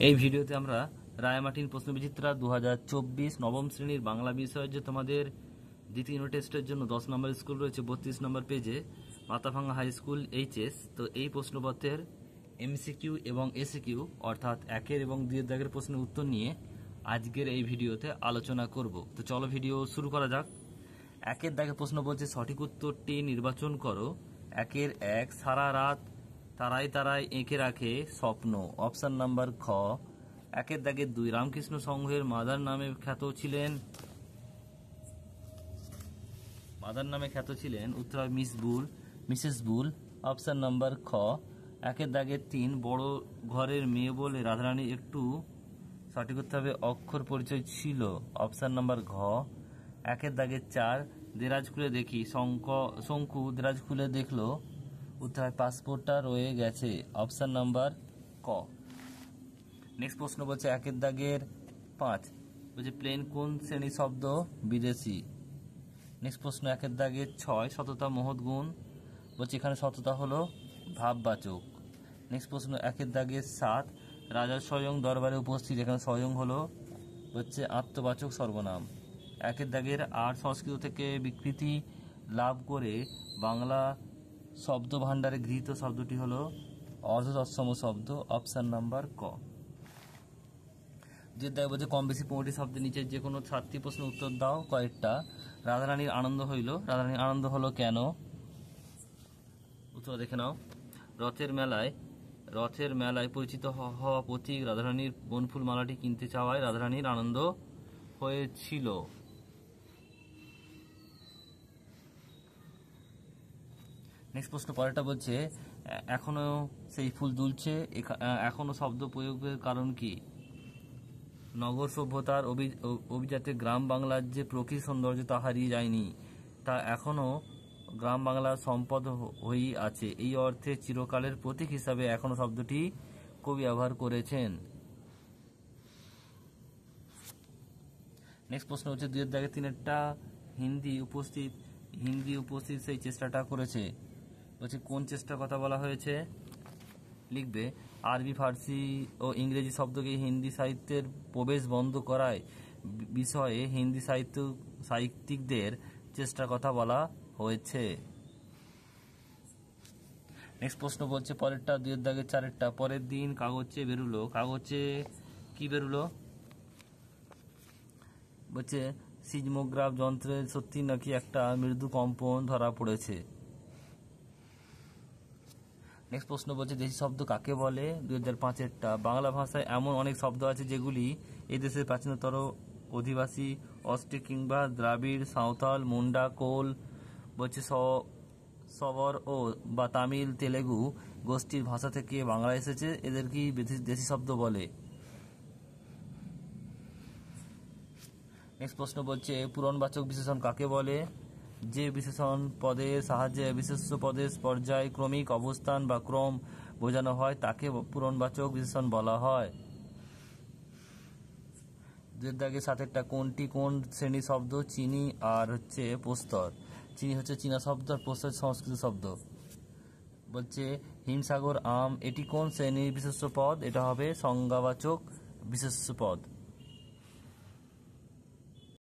এই ভিডিওতে আমরা রায়মার্টিন প্রশ্নবিচিত্রা 2024 নবম শ্রেণীর বাংলা বিষয়ের যে তোমাদের দ্বিতীয় ইউনিট টেস্টের জন্য 10 নম্বর স্কুল রয়েছে 32 নম্বর পেজে মাথাভাঙ্গা হাই স্কুল এইচএস। তো এই প্রশ্নপত্রের এমসিকিউ এবং এসিকিউ অর্থাৎ একের এবং দুইয়ের দাগের প্রশ্নের উত্তর নিয়ে আজকের এই ভিডিওতে আলোচনা করব। তো চলো ভিডিও শুরু করা যাক। একের দাগের প্রশ্ন বলছে সঠিক উত্তরটি নির্বাচন করো। একের এক, সারা রাত তারাই তারাই এঁকে রাখে স্বপ্ন, অপশন নাম্বার খ। একের দাগের দুই, রামকৃষ্ণ সংঘের মাদার নামে খ্যাত ছিলেন উত্তর হবে মিসেস বুল, অপশন নাম্বার খ। একের দাগের তিন, বড় ঘরের মেয়ে বলে রাধারানী একটু, সঠিক উত্তর হবে অক্ষর পরিচয় ছিল, অপশন নাম্বার ঘ। একের দাগের চার, দেরাজ খুলে দেখি শঙ্কু দেরাজ খুলে দেখলো, উত্তর হয় পাসপোর্টটা রয়ে গেছে, অপশন নাম্বার ক। নেক্সট প্রশ্ন বলছে একের দাগের পাঁচ, বলছে প্লেন কোন শ্রেণী শব্দ, বিদেশি। নেক্সট প্রশ্ন একের দাগের ছয়, সততা মহৎ গুণ, বলছে এখানে সততা হলো ভাববাচক। নেক্সট প্রশ্ন একের দাগের সাত, রাজা স্বয়ং দরবারে উপস্থিত, এখানে স্বয়ং হলো হচ্ছে আত্মবাচক সর্বনাম। একের দাগের আট, সংস্কৃত থেকে বিকৃতি লাভ করে বাংলা শব্দ ভাণ্ডারে গৃহীত শব্দটি হলো অর্ধ তৎসম শব্দ, অপশন নাম্বার ক। যে দেখ বলছে কম বেশি 15টি শব্দের নিচে যে কোনো 7টি প্রশ্নের উত্তর দাও কয়েকটা। রাধারানীর আনন্দ হইল, রাধারানীর আনন্দ হলো কেন, উত্তর দেখে নাও। রথের মেলায় পরিচিত হওয়া প্রতীক রাধারানীর বনফুল মালাটি কিনতে চাওয়ায় রাধারানীর আনন্দ হয়েছিল। নেক্সট প্রশ্ন পরেরটা বলছে এখনো সেই ফুল দুলছে, এখনো শব্দ প্রয়োগের কারণ কি। নগর সভ্যতার অভিজাতে গ্রাম বাংলার যে প্রকৃতি সৌন্দর্য তা হারিয়ে যায়নি, তা এখনো গ্রাম বাংলার সম্পদ হয়েই আছে, এই অর্থে চিরকালের প্রতীক হিসাবে এখনো শব্দটি কবি ব্যবহার করেছেন। নেক্সট প্রশ্ন হচ্ছে দুইয়ের দাগে তিনেরটা, হিন্দি উপস্থিত সেই চেষ্টাটা করেছে, বলছে কোন চেষ্টার কথা বলা হয়েছে, লিখবে আরবি ফার্সি ও ইংরেজি শব্দকে হিন্দি সাহিত্যের প্রবেশ বন্ধ করায় বিষয়ে হিন্দি সাহিত্যিকদের চেষ্টার কথা বলা হয়েছে। নেক্সট প্রশ্ন বলছে পরেরটা দুইয়ের দাগের চারেরটা, পরের দিন কাগজে বেরুলো, কাগজে কি বেরুলো, বলছে সিজমোগ্রাফ যন্ত্রে সত্যি নাকি একটা মৃদু কম্পন ধরা পড়েছে। নেক্সট প্রশ্ন বলছে দেশি শব্দ কাকে বলে, 2005-এরটা, বাংলা ভাষায় এমন অনেক শব্দ আছে যেগুলি এই দেশের প্রাচীনতর অধিবাসী অস্ট্রিক কিংবা দ্রাবিড়, সাঁওতাল, মুন্ডা, কোল, বলছে সবর ও বা তামিল তেলেগু গোষ্ঠীর ভাষা থেকে বাংলা এসেছে, এদেরকেই দেশি শব্দ বলে। নেক্সট প্রশ্ন বলছে পূরণবাচক বিশেষণ কাকে বলে, যে বিশেষণ পদের সাহায্যে বিশেষ্য পদের পর্যায় ক্রমিক অবস্থান বা ক্রম বোঝানো হয় তাকে পূরণবাচক বিশেষণ বলা হয়। দুয়ের দাগে সাতেরটা, কোনটি কোন শ্রেণী শব্দ, চিনি আর হচ্ছে প্রস্তর। চিনি হচ্ছে চীনা শব্দ আর প্রস্তর সংস্কৃত শব্দ। বলছে হিমসাগর আম, এটি কোন শ্রেণীর বিশেষ্য পদ, এটা হবে সংজ্ঞাবাচক বিশেষ্য পদ।